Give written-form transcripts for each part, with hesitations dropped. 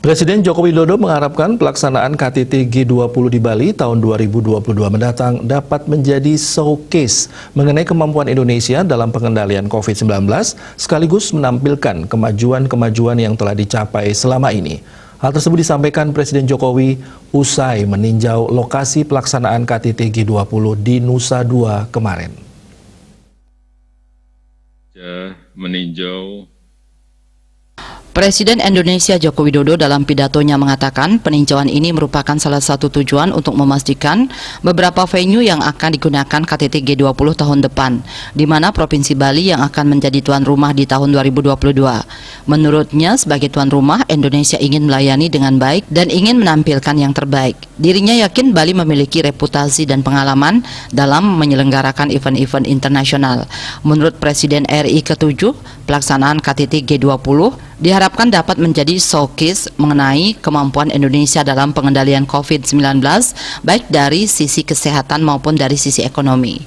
Presiden Joko Widodo mengharapkan pelaksanaan KTT G20 di Bali tahun 2022 mendatang dapat menjadi showcase mengenai kemampuan Indonesia dalam pengendalian COVID-19 sekaligus menampilkan kemajuan-kemajuan yang telah dicapai selama ini. Hal tersebut disampaikan Presiden Jokowi usai meninjau lokasi pelaksanaan KTT G20 di Nusa Dua kemarin. Presiden Indonesia Joko Widodo dalam pidatonya mengatakan peninjauan ini merupakan salah satu tujuan untuk memastikan beberapa venue yang akan digunakan KTT G20 tahun depan, di mana Provinsi Bali yang akan menjadi tuan rumah di tahun 2022. Menurutnya, sebagai tuan rumah, Indonesia ingin melayani dengan baik dan ingin menampilkan yang terbaik. Dirinya yakin Bali memiliki reputasi dan pengalaman dalam menyelenggarakan event-event internasional. Menurut Presiden RI ke-7, pelaksanaan KTT G20 diharapkan dapat menjadi showcase mengenai kemampuan Indonesia dalam pengendalian COVID-19, baik dari sisi kesehatan maupun dari sisi ekonomi.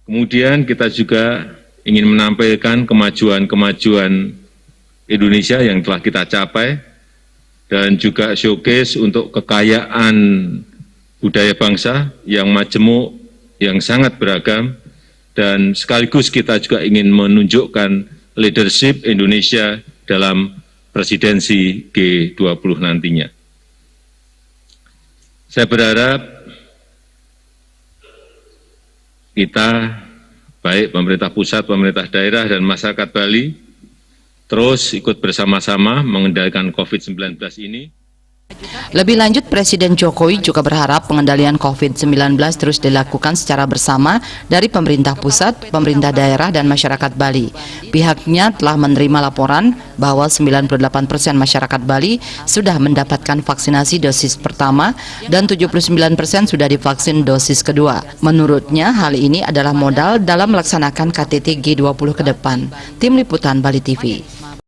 Kemudian kita juga ingin menampilkan kemajuan-kemajuan Indonesia yang telah kita capai, dan juga showcase untuk kekayaan budaya bangsa yang majemuk, yang sangat beragam, dan sekaligus kita juga ingin menunjukkan leadership Indonesia dalam presidensi G20 nantinya. Saya berharap kita, baik pemerintah pusat, pemerintah daerah, dan masyarakat Bali, terus ikut bersama-sama mengendalikan COVID-19 ini. Lebih lanjut, Presiden Jokowi juga berharap pengendalian COVID-19 terus dilakukan secara bersama dari pemerintah pusat, pemerintah daerah, dan masyarakat Bali. Pihaknya telah menerima laporan bahwa 98% masyarakat Bali sudah mendapatkan vaksinasi dosis pertama dan 79% sudah divaksin dosis kedua. Menurutnya, hal ini adalah modal dalam melaksanakan KTT G20 ke depan. Tim Liputan Bali TV.